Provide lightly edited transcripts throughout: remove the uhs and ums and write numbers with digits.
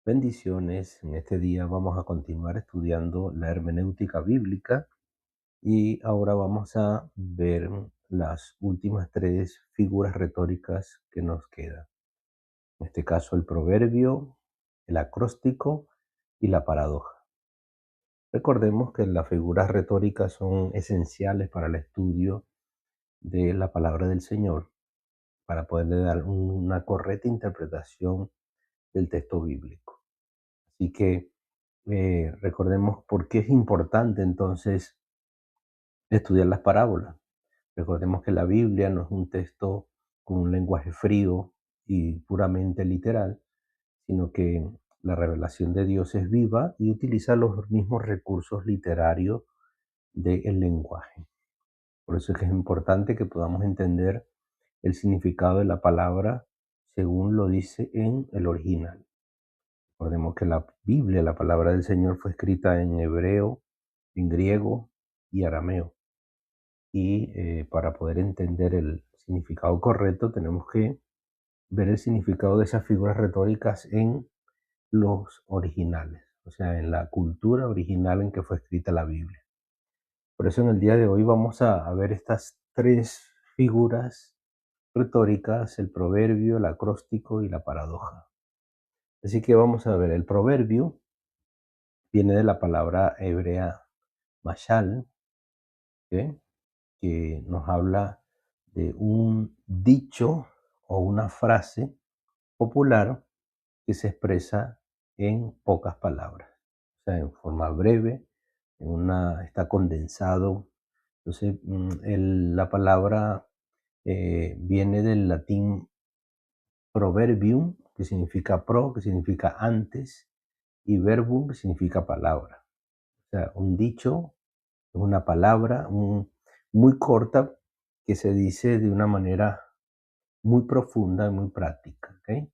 Bendiciones. En este día vamos a continuar estudiando la hermenéutica bíblica y ahora vamos a ver las últimas tres figuras retóricas que nos quedan. En este caso, el proverbio, el acróstico y la paradoja. Recordemos que las figuras retóricas son esenciales para el estudio de la palabra del Señor, para poderle dar una correcta interpretación del texto bíblico. Así que recordemos por qué es importante entonces estudiar las parábolas. Recordemos que la Biblia no es un texto con un lenguaje frío y puramente literal, sino que la revelación de Dios es viva y utiliza los mismos recursos literarios del lenguaje. Por eso es que es importante que podamos entender el significado de la palabra según lo dice en el original. Recordemos que la Biblia, la palabra del Señor, fue escrita en hebreo, en griego y arameo. Y para poder entender el significado correcto, tenemos que ver el significado de esas figuras retóricas en los originales, o sea, en la cultura original en que fue escrita la Biblia. Por eso en el día de hoy vamos a ver estas tres figuras retóricas: el proverbio, el acróstico y la paradoja. Así que vamos a ver, el proverbio viene de la palabra hebrea mashal, ¿ok? Que nos habla de un dicho o una frase popular que se expresa en pocas palabras, o sea, en forma breve, está condensado. Entonces, la palabra viene del latín proverbium, que significa pro, que significa antes, y verbum, que significa palabra. O sea, un dicho es una palabra muy corta que se dice de una manera muy profunda y muy práctica. ¿Ok?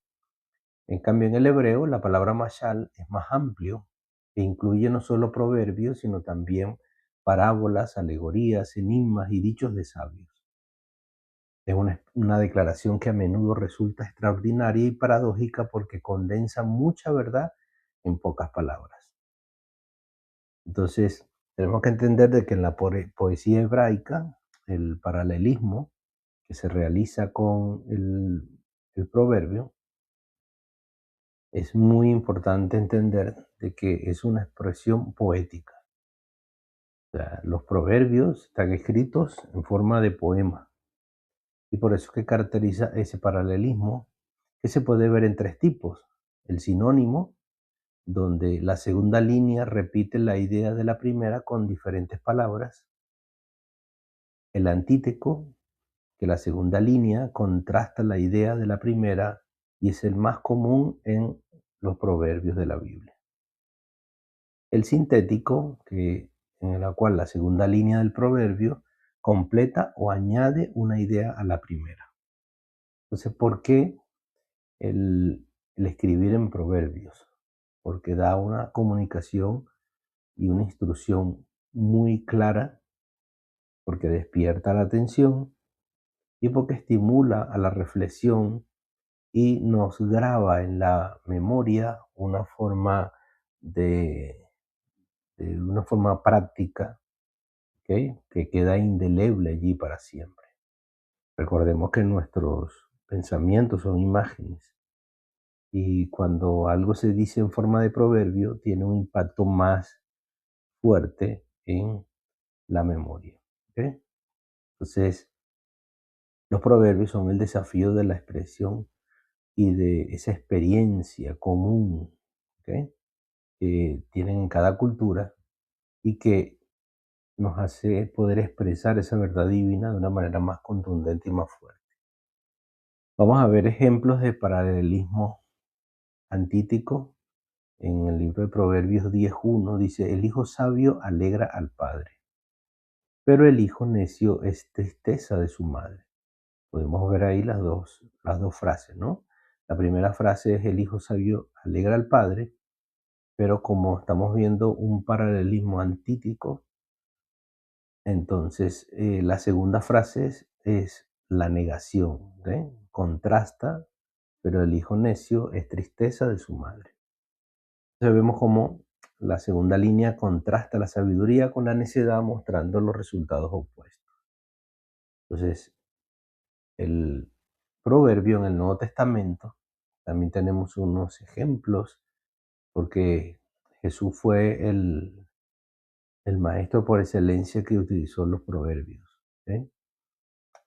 En cambio, en el hebreo, la palabra mashal es más amplio e incluye no solo proverbios, sino también parábolas, alegorías, enigmas y dichos de sabios. Es una declaración que a menudo resulta extraordinaria y paradójica porque condensa mucha verdad en pocas palabras. Entonces, tenemos que entender de que en la poesía hebraica, el paralelismo que se realiza con el proverbio, es muy importante entender de que es una expresión poética. O sea, los proverbios están escritos en forma de poema y por eso es que caracteriza ese paralelismo que se puede ver en tres tipos: el sinónimo, donde la segunda línea repite la idea de la primera con diferentes palabras; el antíteco, que la segunda línea contrasta la idea de la primera y es el más común en los proverbios de la Biblia; el sintético, en la cual la segunda línea del proverbio completa o añade una idea a la primera. Entonces, ¿por qué el escribir en proverbios? Porque da una comunicación y una instrucción muy clara, porque despierta la atención y porque estimula a la reflexión y nos graba en la memoria de una forma práctica, ¿ok? Que queda indeleble allí para siempre. Recordemos que nuestros pensamientos son imágenes y cuando algo se dice en forma de proverbio tiene un impacto más fuerte en la memoria. ¿Ok? Entonces, los proverbios son el desafío de la expresión y de esa experiencia común, ¿ok? Que tienen en cada cultura y que nos hace poder expresar esa verdad divina de una manera más contundente y más fuerte. Vamos a ver ejemplos de paralelismo antítico en el libro de Proverbios 10:1. Dice: el hijo sabio alegra al padre, pero el hijo necio es tristeza de su madre. Podemos ver ahí las dos frases, ¿no? La primera frase es: el hijo sabio alegra al padre, pero como estamos viendo un paralelismo antítico, entonces la segunda frase es la negación, ¿ok? Contrasta, pero el hijo necio es tristeza de su madre. Entonces vemos cómo la segunda línea contrasta la sabiduría con la necedad, mostrando los resultados opuestos. Entonces, el proverbio en el Nuevo Testamento, también tenemos unos ejemplos, porque Jesús fue el maestro por excelencia que utilizó los proverbios. ¿Ok?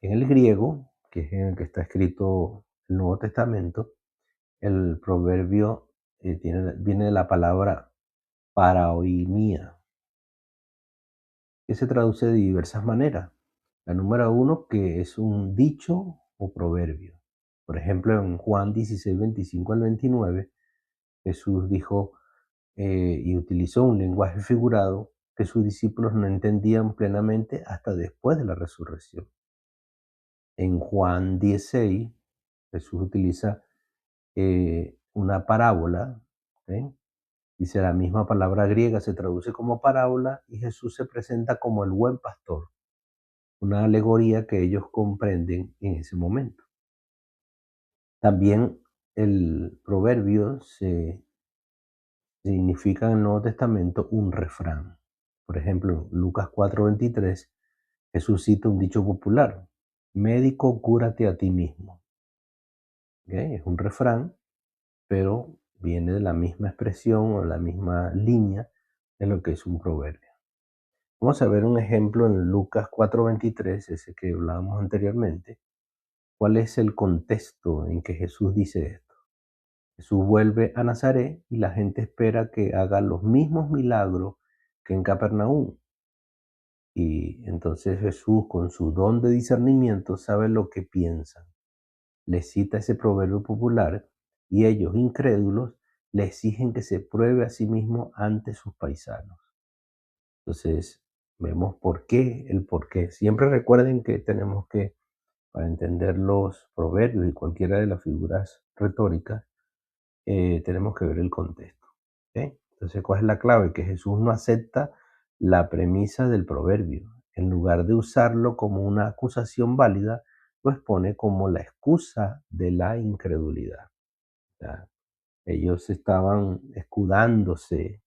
En el griego, que es en el que está escrito el Nuevo Testamento, el proverbio viene de la palabra paraoimía, que se traduce de diversas maneras. La número uno, que es un dicho o proverbio. Por ejemplo, en Juan 16, 25 al 29, Jesús dijo y utilizó un lenguaje figurado que sus discípulos no entendían plenamente hasta después de la resurrección. En Juan 16, Jesús utiliza una parábola, ¿ok? Dice, la misma palabra griega se traduce como parábola y Jesús se presenta como el buen pastor, una alegoría que ellos comprenden en ese momento. También el proverbio significa en el Nuevo Testamento un refrán. Por ejemplo, en Lucas 4:23, Jesús cita un dicho popular: médico, cúrate a ti mismo. ¿Okay? Es un refrán, pero viene de la misma expresión o la misma línea de lo que es un proverbio. Vamos a ver un ejemplo en Lucas 4:23, ese que hablábamos anteriormente. ¿Cuál es el contexto en que Jesús dice esto? Jesús vuelve a Nazaret y la gente espera que haga los mismos milagros que en Capernaum. Y entonces Jesús, con su don de discernimiento, sabe lo que piensan. Les cita ese proverbio popular y ellos, incrédulos, le exigen que se pruebe a sí mismo ante sus paisanos. Entonces, vemos el por qué. Siempre recuerden que tenemos que, para entender los proverbios y cualquiera de las figuras retóricas, tenemos que ver el contexto. ¿Ok? Entonces, ¿cuál es la clave? Que Jesús no acepta la premisa del proverbio. En lugar de usarlo como una acusación válida, lo expone como la excusa de la incredulidad. O sea, ellos estaban escudándose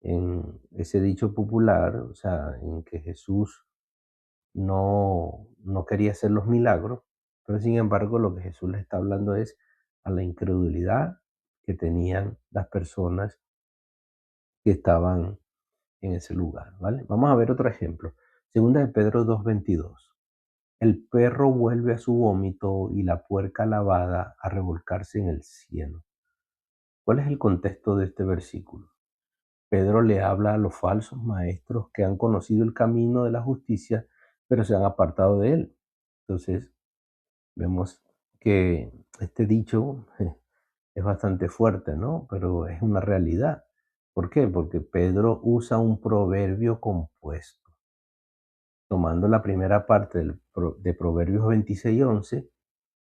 en ese dicho popular, o sea, en que Jesús no quería hacer los milagros, pero sin embargo lo que Jesús les está hablando es a la incredulidad que tenían las personas que estaban en ese lugar, ¿vale? Vamos a ver otro ejemplo. Segunda de Pedro 2:22. El perro vuelve a su vómito y la puerca lavada a revolcarse en el cielo. ¿Cuál es el contexto de este versículo? Pedro le habla a los falsos maestros que han conocido el camino de la justicia, pero se han apartado de él. Entonces, vemos que este dicho es bastante fuerte, ¿no? Pero es una realidad. ¿Por qué? Porque Pedro usa un proverbio compuesto, tomando la primera parte de Proverbios 26:11,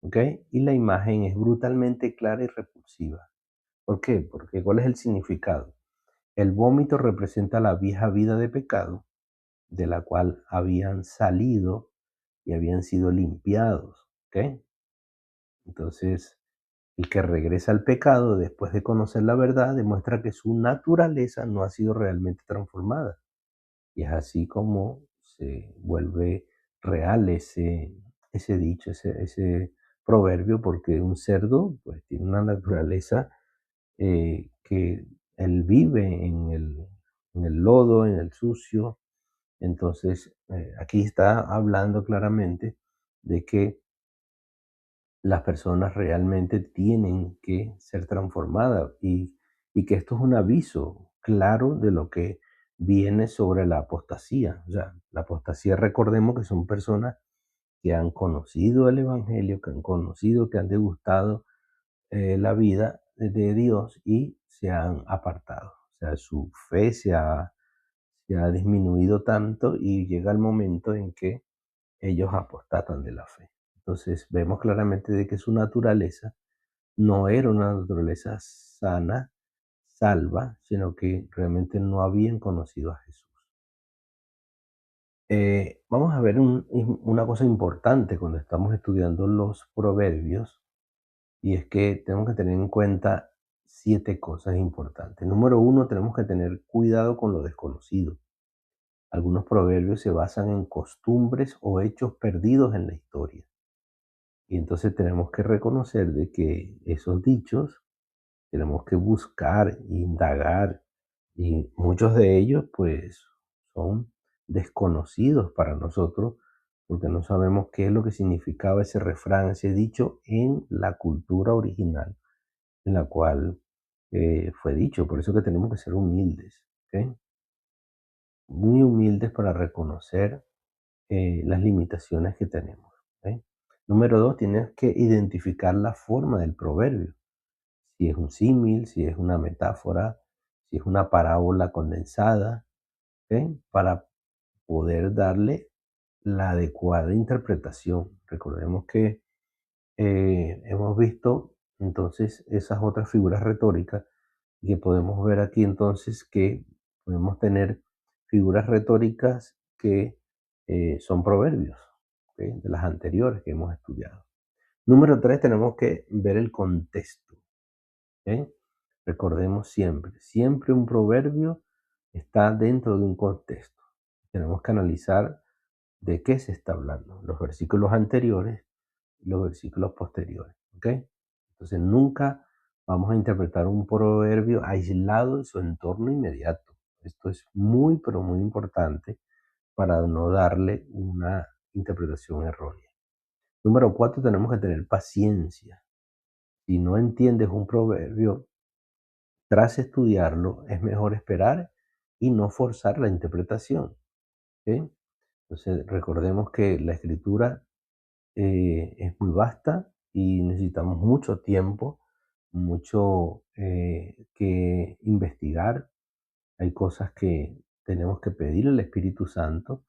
¿ok? Y la imagen es brutalmente clara y repulsiva. ¿Por qué? Porque ¿cuál es el significado? El vómito representa la vieja vida de pecado de la cual habían salido y habían sido limpiados, ¿ok? Entonces, el que regresa al pecado después de conocer la verdad demuestra que su naturaleza no ha sido realmente transformada. Y es así como se vuelve real ese dicho, ese proverbio, porque un cerdo pues tiene una naturaleza que él vive en el lodo, en el sucio. Entonces, aquí está hablando claramente de que las personas realmente tienen que ser transformadas y que esto es un aviso claro de lo que viene sobre la apostasía. O sea, la apostasía, recordemos que son personas que han conocido el Evangelio, que han conocido, que han degustado la vida de Dios y se han apartado. O sea, su fe se ha disminuido tanto y llega el momento en que ellos apostatan de la fe. Entonces vemos claramente de que su naturaleza no era una naturaleza sana, salva, sino que realmente no habían conocido a Jesús. Vamos a ver una cosa importante cuando estamos estudiando los proverbios, y es que tenemos que tener en cuenta 7 cosas importantes. Número uno, tenemos que tener cuidado con lo desconocido. Algunos proverbios se basan en costumbres o hechos perdidos en la historia. Y entonces tenemos que reconocer de que esos dichos tenemos que buscar, indagar, y muchos de ellos pues son desconocidos para nosotros porque no sabemos qué es lo que significaba ese refrán, ese dicho en la cultura original en la cual fue dicho. Por eso que tenemos que ser humildes, ¿ok? Muy humildes para reconocer las limitaciones que tenemos. ¿Ok? Número dos, tienes que identificar la forma del proverbio. Si es un símil, si es una metáfora, si es una parábola condensada, ¿ok? Para poder darle la adecuada interpretación. Recordemos que hemos visto entonces esas otras figuras retóricas y que podemos ver aquí entonces que podemos tener figuras retóricas que son proverbios, ¿ok? De las anteriores que hemos estudiado. Número tres, tenemos que ver el contexto. ¿Ok? Recordemos siempre un proverbio está dentro de un contexto. Tenemos que analizar de qué se está hablando, los versículos anteriores y los versículos posteriores. ¿Ok? Entonces nunca vamos a interpretar un proverbio aislado de su entorno inmediato. Esto es muy, pero muy importante para no darle una interpretación errónea. Número cuatro, tenemos que tener paciencia. Si no entiendes un proverbio, tras estudiarlo, es mejor esperar y no forzar la interpretación. ¿Ok? Entonces, recordemos que la escritura es muy vasta y necesitamos mucho tiempo, mucho que investigar. Hay cosas que tenemos que pedir al Espíritu Santo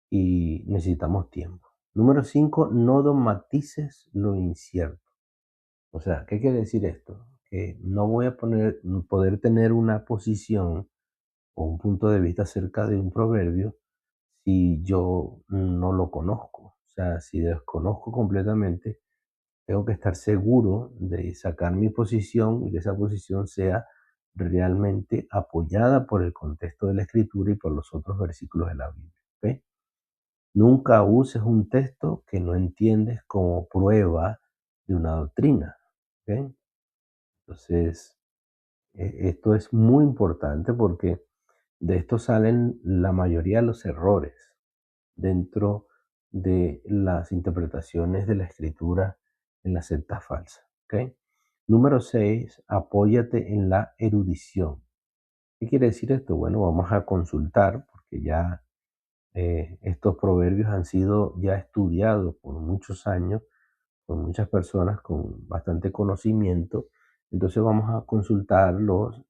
y necesitamos tiempo. Número 5, no dogmatices lo incierto. O sea, ¿qué quiere decir esto? Que no voy a poder tener una posición o un punto de vista acerca de un proverbio si yo no lo conozco. O sea, si desconozco completamente, tengo que estar seguro de sacar mi posición y que esa posición sea realmente apoyada por el contexto de la escritura y por los otros versículos de la Biblia. ¿Ok? Nunca uses un texto que no entiendes como prueba de una doctrina. ¿Ok? Entonces, esto es muy importante porque de esto salen la mayoría de los errores dentro de las interpretaciones de la escritura en las sectas falsas. ¿Ok? Número 6, apóyate en la erudición. ¿Qué quiere decir esto? Bueno, vamos a consultar porque ya estos proverbios han sido ya estudiados por muchos años por muchas personas con bastante conocimiento. Entonces vamos a consultar los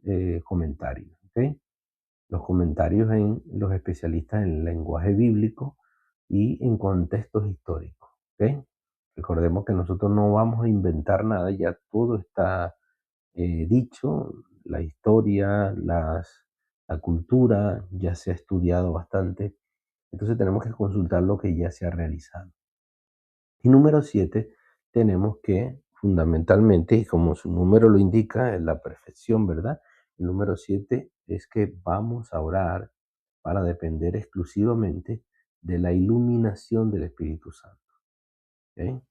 comentarios. ¿Ok? Los comentarios en los especialistas en lenguaje bíblico y en contextos históricos. ¿Ok? Recordemos que nosotros no vamos a inventar nada, ya todo está dicho, la historia, la cultura ya se ha estudiado bastante, entonces tenemos que consultar lo que ya se ha realizado. Y número 7, tenemos que fundamentalmente, y como su número lo indica, es la perfección, ¿verdad? El número 7 es que vamos a orar para depender exclusivamente de la iluminación del Espíritu Santo. ¿Ok?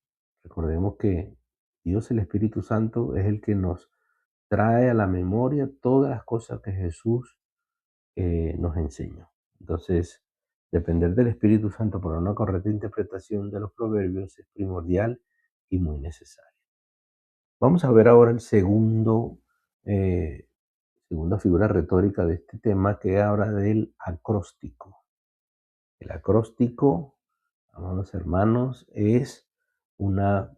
Recordemos que Dios, el Espíritu Santo, es el que nos trae a la memoria todas las cosas que Jesús nos enseñó. Entonces, depender del Espíritu Santo para una correcta interpretación de los proverbios es primordial y muy necesario. Vamos a ver ahora el segunda figura retórica de este tema, que habla del acróstico. El acróstico, amados hermanos, es una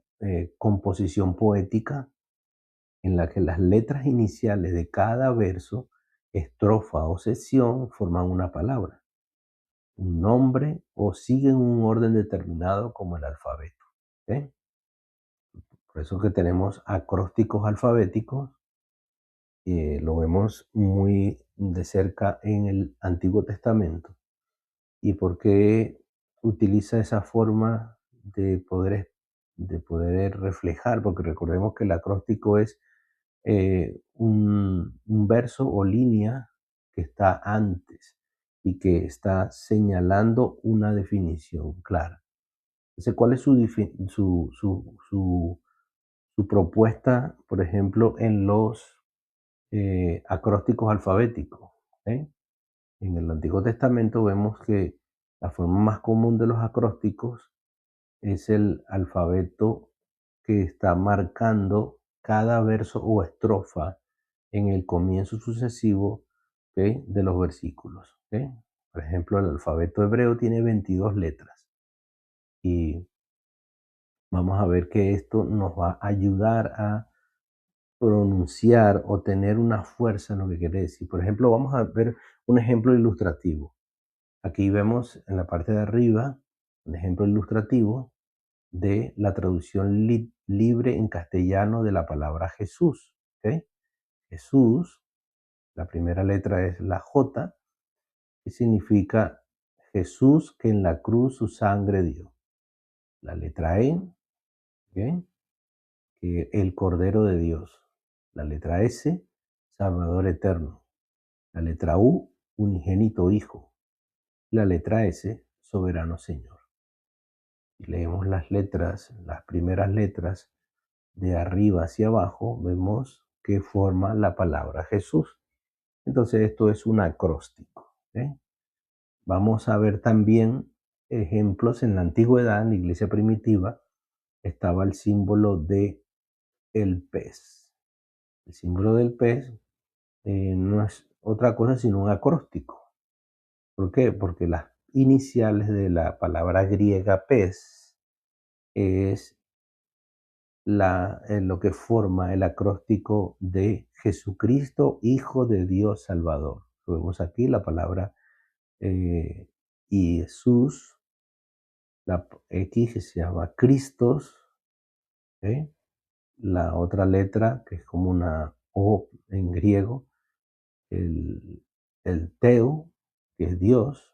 composición poética en la que las letras iniciales de cada verso, estrofa o sección forman una palabra, un nombre o siguen un orden determinado como el alfabeto. ¿Ok? Por eso que tenemos acrósticos alfabéticos, lo vemos muy de cerca en el Antiguo Testamento. ¿Y por qué utiliza esa forma de poder reflejar? Porque recordemos que el acróstico es un verso o línea que está antes y que está señalando una definición clara. Entonces, ¿cuál es su propuesta, por ejemplo, en los acrósticos alfabéticos? ¿Ok? En el Antiguo Testamento vemos que la forma más común de los acrósticos es el alfabeto que está marcando cada verso o estrofa en el comienzo sucesivo, ¿ok?, de los versículos. ¿Ok? Por ejemplo, el alfabeto hebreo tiene 22 letras y vamos a ver que esto nos va a ayudar a pronunciar o tener una fuerza en lo que quiere decir. Por ejemplo, vamos a ver un ejemplo ilustrativo. Aquí vemos en la parte de arriba un ejemplo ilustrativo de la traducción libre en castellano de la palabra Jesús. ¿Ok? Jesús, la primera letra es la J, que significa Jesús que en la cruz su sangre dio. La letra E, ¿ok?, que el Cordero de Dios. La letra S, Salvador eterno. La letra U, unigénito Hijo. La letra S, soberano Señor. Y leemos las primeras letras de arriba hacia abajo, vemos que forma la palabra Jesús. Entonces esto es un acróstico. ¿Eh? Vamos a ver también ejemplos en la antigüedad, en la iglesia primitiva, estaba el símbolo de el pez. El símbolo del pez no es otra cosa sino un acróstico. ¿Por qué? Porque las iniciales de la palabra griega pez es lo que forma el acróstico de Jesucristo, Hijo de Dios Salvador. Vemos aquí la palabra y Jesús, la X que se llama Cristos, ¿eh?, la otra letra que es como una O en griego, el Teu, que es Dios,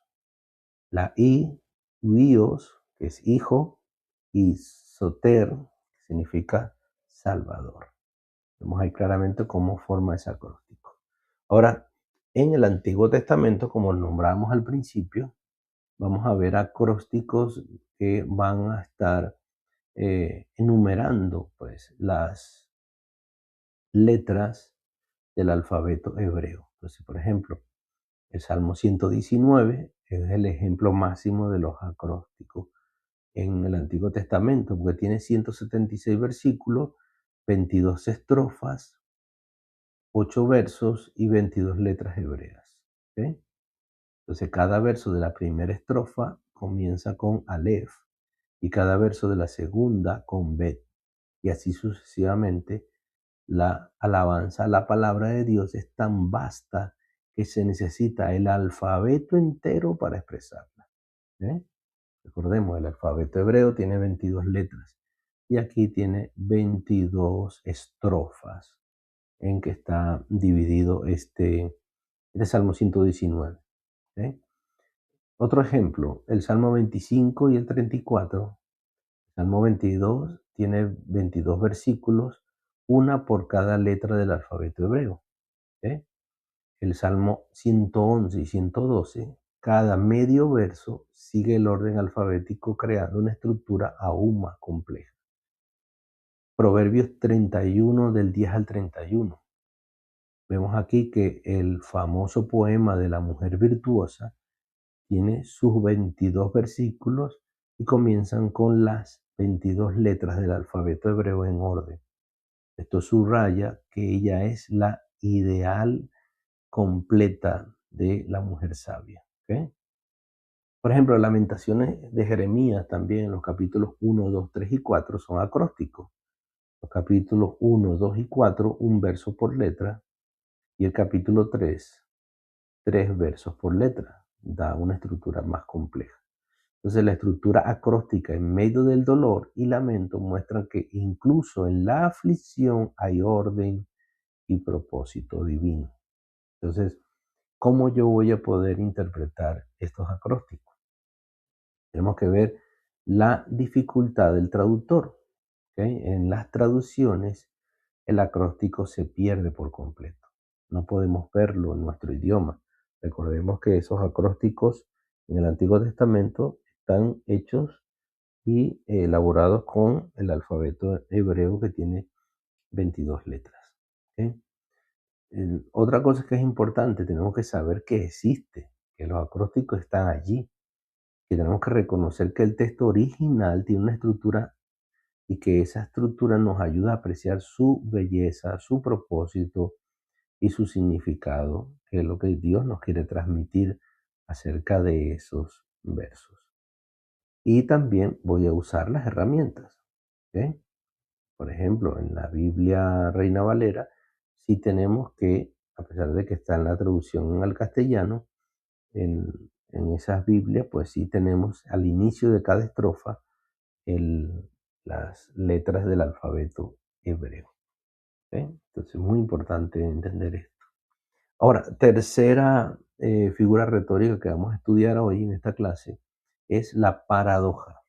la I, Dios, que es Hijo, y Soter, que significa Salvador. Vemos ahí claramente cómo forma ese acróstico. Ahora, en el Antiguo Testamento, como lo nombramos al principio, vamos a ver acrósticos que van a estar enumerando pues, las letras del alfabeto hebreo. Entonces, por ejemplo, el Salmo 119 es el ejemplo máximo de los acrósticos en el Antiguo Testamento, porque tiene 176 versículos, 22 estrofas, 8 versos y 22 letras hebreas. ¿Ok? Entonces, cada verso de la primera estrofa comienza con Aleph y cada verso de la segunda con Bet. Y así sucesivamente, la alabanza a la palabra de Dios es tan vasta que se necesita el alfabeto entero para expresarla. ¿Eh? Recordemos, el alfabeto hebreo tiene 22 letras y aquí tiene 22 estrofas en que está dividido este Salmo 119. ¿Eh? Otro ejemplo, el Salmo 25 y el 34. El Salmo 22 tiene 22 versículos, una por cada letra del alfabeto hebreo. ¿Eh? El Salmo 111 y 112, cada medio verso sigue el orden alfabético creando una estructura aún más compleja. Proverbios 31 del 10 al 31. Vemos aquí que el famoso poema de la mujer virtuosa tiene sus 22 versículos y comienzan con las 22 letras del alfabeto hebreo en orden. Esto subraya que ella es la ideal completa de la mujer sabia. ¿Okay? Por ejemplo, las Lamentaciones de Jeremías también en los capítulos 1, 2, 3 y 4 son acrósticos. Los capítulos 1, 2 y 4, un verso por letra, y el capítulo 3, 3 versos por letra. Da una estructura más compleja. Entonces, la estructura acróstica en medio del dolor y lamento muestra que incluso en la aflicción hay orden y propósito divino. Entonces, ¿cómo yo voy a poder interpretar estos acrósticos? Tenemos que ver la dificultad del traductor. ¿Okay? En las traducciones, el acróstico se pierde por completo. No podemos verlo en nuestro idioma. Recordemos que esos acrósticos en el Antiguo Testamento están hechos y elaborados con el alfabeto hebreo que tiene 22 letras. ¿Ok? Otra cosa que es importante, tenemos que saber que existe, que los acrósticos están allí, que tenemos que reconocer que el texto original tiene una estructura y que esa estructura nos ayuda a apreciar su belleza, su propósito y su significado, que es lo que Dios nos quiere transmitir acerca de esos versos. Y también voy a usar las herramientas. ¿Ok? Por ejemplo, en la Biblia Reina Valera, sí tenemos que, a pesar de que está en la traducción al castellano, en esas Biblias, pues sí tenemos al inicio de cada estrofa las letras del alfabeto hebreo. ¿Ok? Entonces es muy importante entender esto. Ahora, tercera figura retórica que vamos a estudiar hoy en esta clase es la paradoja.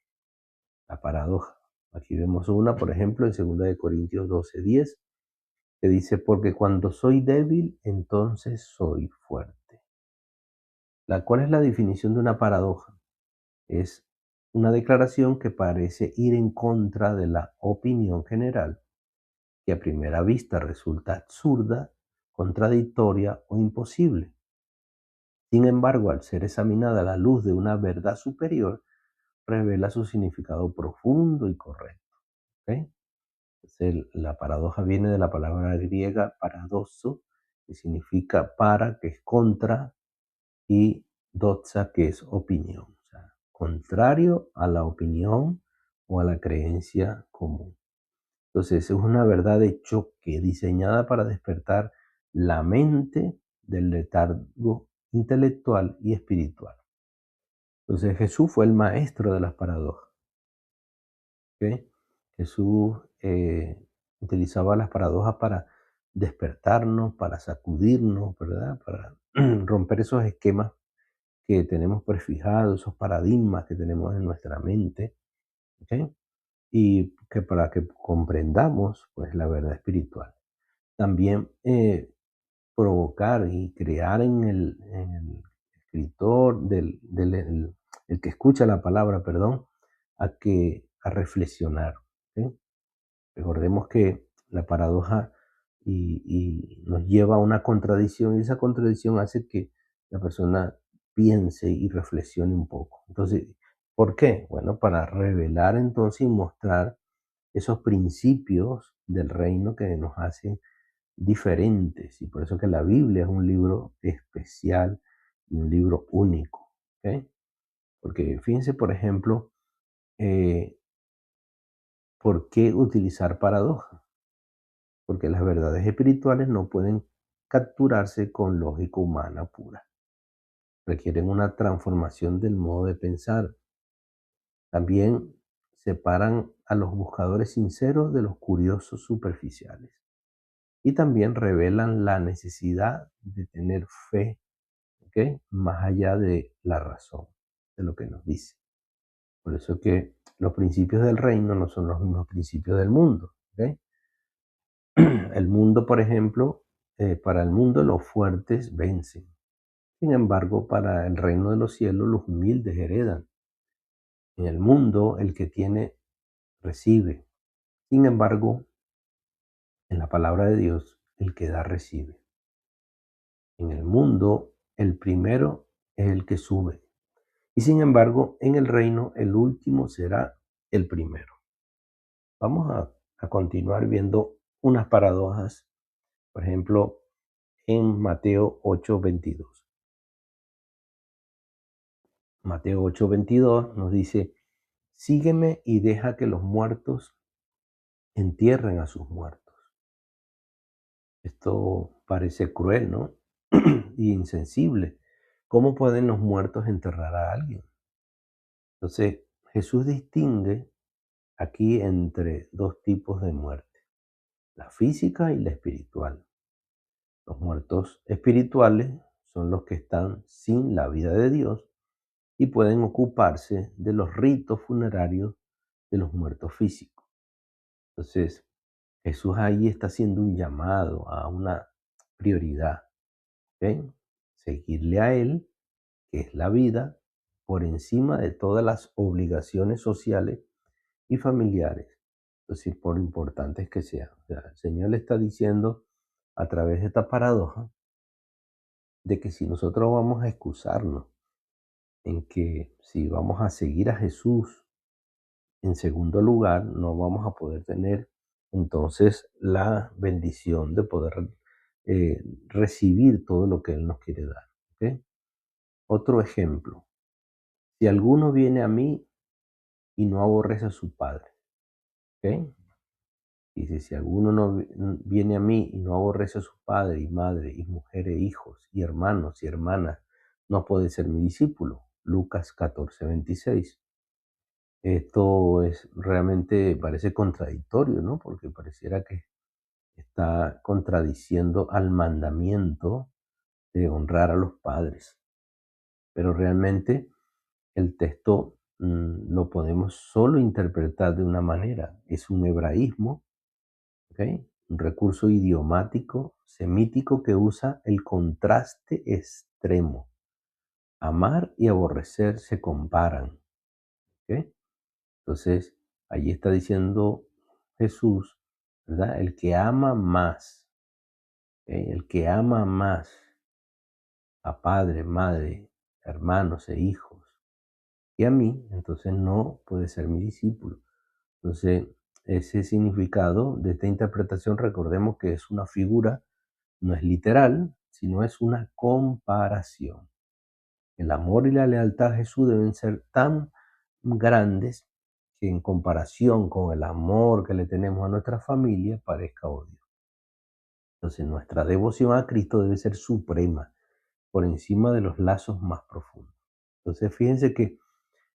La paradoja. Aquí vemos una, por ejemplo, en 2 Corintios 12:10, que dice, porque cuando soy débil, entonces soy fuerte. ¿Cuál es la definición de una paradoja? Es una declaración que parece ir en contra de la opinión general, que a primera vista resulta absurda, contradictoria o imposible. Sin embargo, al ser examinada a la luz de una verdad superior, revela su significado profundo y correcto. ¿Ok? La paradoja viene de la palabra griega paradoxo, que significa para, que es contra, y doxa, que es opinión. O sea, contrario a la opinión o a la creencia común. Entonces, es una verdad de choque diseñada para despertar la mente del letargo intelectual y espiritual. Entonces, Jesús fue el maestro de las paradojas. ¿Ok? Jesús utilizaba las paradojas para despertarnos, para sacudirnos, ¿verdad? Para romper esos esquemas que tenemos prefijados, esos paradigmas que tenemos en nuestra mente, ¿ok? Y que para que comprendamos, pues, la verdad espiritual. También provocar y crear en el escritor, el que escucha la palabra, perdón, a reflexionar. ¿Sí? Recordemos que la paradoja y nos lleva a una contradicción, y esa contradicción hace que la persona piense y reflexione un poco. Entonces, ¿por qué? Bueno, para revelar entonces y mostrar esos principios del reino que nos hacen diferentes. Y por eso que la Biblia es un libro especial y un libro único. ¿Ok? Porque fíjense, por ejemplo, eh, ¿por qué utilizar paradoja? Porque las verdades espirituales no pueden capturarse con lógica humana pura. Requieren una transformación del modo de pensar. También separan a los buscadores sinceros de los curiosos superficiales. Y también revelan la necesidad de tener fe, ¿ok? Más allá de la razón, de lo que nos dice. Por eso que los principios del reino no son los mismos principios del mundo. ¿Ok? El mundo, por ejemplo, para el mundo los fuertes vencen. Sin embargo, para el reino de los cielos los humildes heredan. En el mundo el que tiene recibe. Sin embargo, en la palabra de Dios el que da recibe. En el mundo el primero es el que sube. Y sin embargo, en el reino el último será el primero. Vamos a continuar viendo unas paradojas, por ejemplo, en Mateo 8:22. Mateo 8:22 nos dice, sígueme y deja que los muertos entierren a sus muertos. Esto parece cruel, ¿no? Y insensible. ¿Cómo pueden los muertos enterrar a alguien? Entonces, Jesús distingue aquí entre dos tipos de muerte, la física y la espiritual. Los muertos espirituales son los que están sin la vida de Dios y pueden ocuparse de los ritos funerarios de los muertos físicos. Entonces, Jesús ahí está haciendo un llamado a una prioridad, ¿ok? Seguirle a Él, que es la vida, por encima de todas las obligaciones sociales y familiares. Entonces, por importantes que sean. O sea, el Señor le está diciendo a través de esta paradoja de que si nosotros vamos a excusarnos en que si vamos a seguir a Jesús en segundo lugar, no vamos a poder tener entonces la bendición de poder recibir todo lo que Él nos quiere dar. ¿Ok? Otro ejemplo, si alguno viene a mí y no aborrece a su padre, ¿ok? Dice, si alguno no viene a mí y no aborrece a su padre y madre y mujer e hijos y hermanos y hermanas, no puede ser mi discípulo. Lucas 14:26. Esto es realmente parece contradictorio, ¿no? Porque pareciera que está contradiciendo al mandamiento de honrar a los padres. Pero realmente el texto lo podemos solo interpretar de una manera. Es un hebraísmo, ¿ok? Un recurso idiomático, semítico que usa el contraste extremo. Amar y aborrecer se comparan, ¿ok? Entonces, allí está diciendo Jesús, ¿verdad? El que ama más, ¿ok? El que ama más a padre, madre, hermanos e hijos que a mí, entonces no puede ser mi discípulo. Entonces, ese significado de esta interpretación, recordemos que es una figura, no es literal, sino es una comparación. El amor y la lealtad a Jesús deben ser tan grandes que en comparación con el amor que le tenemos a nuestra familia parezca odio. Entonces nuestra devoción a Cristo debe ser suprema, por encima de los lazos más profundos. Entonces fíjense que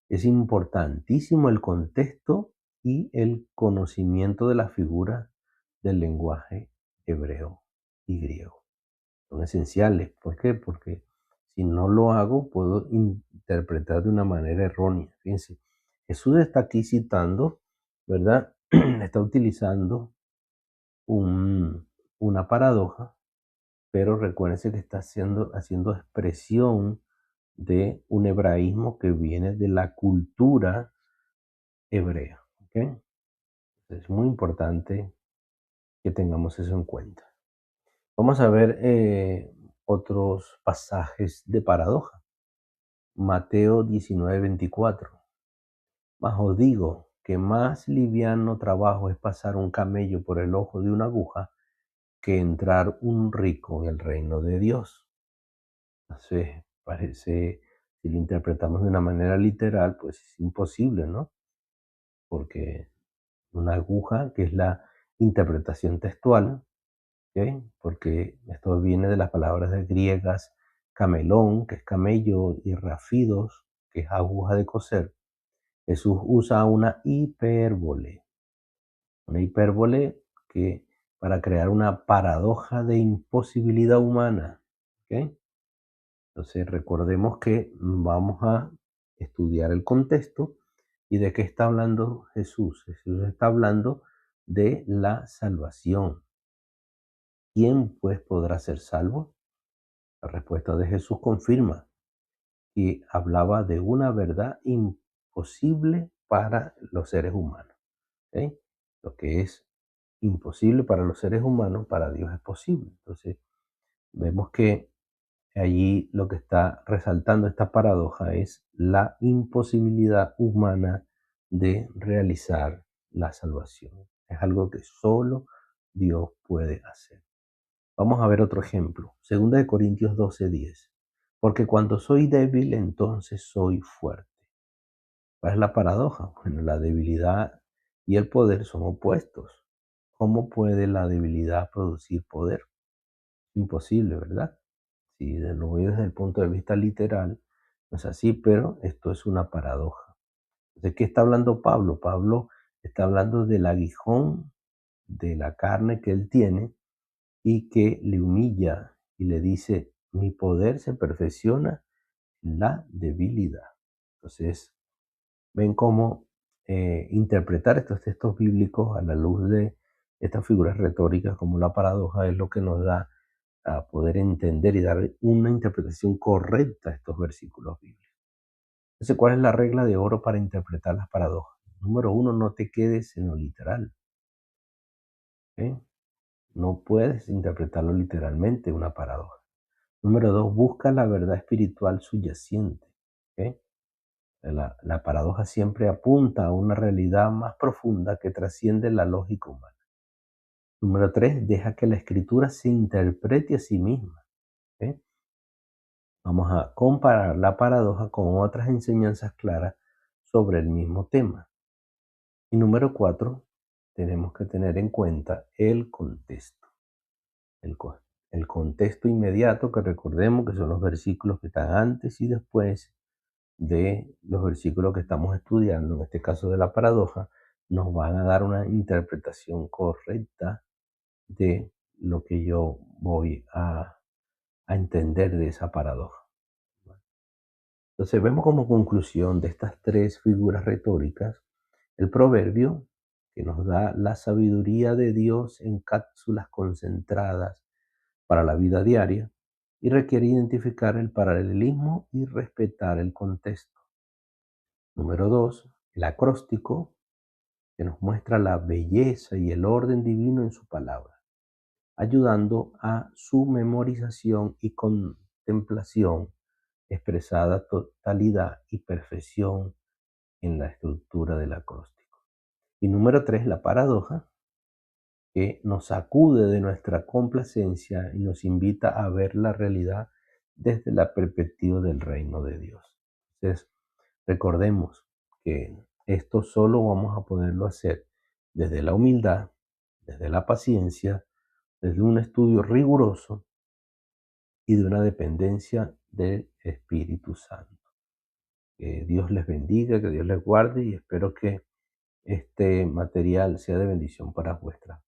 es importantísimo el contexto y el conocimiento de la figura del lenguaje hebreo y griego. Son esenciales. ¿Por qué? Porque si no lo hago, puedo interpretar de una manera errónea. Fíjense, Jesús está aquí citando, ¿verdad? Está utilizando una paradoja, pero recuérdense que está haciendo expresión de un hebraísmo que viene de la cultura hebrea. ¿Ok? Es muy importante que tengamos eso en cuenta. Vamos a ver otros pasajes de paradoja. Mateo 19:24. Mas os digo que más liviano trabajo es pasar un camello por el ojo de una aguja que entrar un rico en el reino de Dios. Entonces, parece, si lo interpretamos de una manera literal, pues es imposible, ¿no? Porque una aguja, que es la interpretación textual, ¿ok? Porque esto viene de las palabras griegas camelón, que es camello, y rafidos, que es aguja de coser. Jesús usa una hipérbole que para crear una paradoja de imposibilidad humana, ¿ok? Entonces recordemos que vamos a estudiar el contexto y de qué está hablando Jesús. Jesús está hablando de la salvación. ¿Quién pues podrá ser salvo? La respuesta de Jesús confirma que hablaba de una verdad imposible para los seres humanos. ¿Ok? Lo que es imposible para los seres humanos, para Dios es posible. Entonces, vemos que allí lo que está resaltando esta paradoja es la imposibilidad humana de realizar la salvación. Es algo que solo Dios puede hacer. Vamos a ver otro ejemplo. Segunda de Corintios 12:10. Porque cuando soy débil, entonces soy fuerte. ¿Cuál es la paradoja? Bueno, la debilidad y el poder son opuestos. ¿Cómo puede la debilidad producir poder? Imposible, ¿verdad? Si lo voy desde el punto de vista literal, no es así, pero esto es una paradoja. ¿De qué está hablando Pablo? Pablo está hablando del aguijón de la carne que él tiene y que le humilla y le dice, mi poder se perfecciona en la debilidad. Entonces, ven cómo interpretar estos textos bíblicos a la luz de Estas figuras retóricas como la paradoja es lo que nos da a poder entender y dar una interpretación correcta a estos versículos bíblicos. Entonces, ¿cuál es la regla de oro para interpretar las paradojas? Número uno, no te quedes en lo literal. ¿Ok? No puedes interpretarlo literalmente, una paradoja. Número dos, busca la verdad espiritual subyacente. ¿Ok? La paradoja siempre apunta a una realidad más profunda que trasciende la lógica humana. Número tres, deja que la escritura se interprete a sí misma. ¿Ok? Vamos a comparar la paradoja con otras enseñanzas claras sobre el mismo tema. Y número cuatro, tenemos que tener en cuenta el contexto. El, co- el contexto inmediato, que recordemos que son los versículos que están antes y después de los versículos que estamos estudiando, en este caso de la paradoja, nos van a dar una interpretación correcta de lo que yo voy a entender de esa paradoja. Entonces vemos como conclusión de estas tres figuras retóricas el proverbio que nos da la sabiduría de Dios en cápsulas concentradas para la vida diaria y requiere identificar el paralelismo y respetar el contexto. Número dos, el acróstico que nos muestra la belleza y el orden divino en su palabra, ayudando a su memorización y contemplación expresada totalidad y perfección en la estructura del acróstico. Y número tres, la paradoja, que nos sacude de nuestra complacencia y nos invita a ver la realidad desde la perspectiva del reino de Dios. Entonces, recordemos que esto solo vamos a poderlo hacer desde la humildad, desde la paciencia, desde un estudio riguroso y de una dependencia del Espíritu Santo. Que Dios les bendiga, que Dios les guarde y espero que este material sea de bendición para vuestra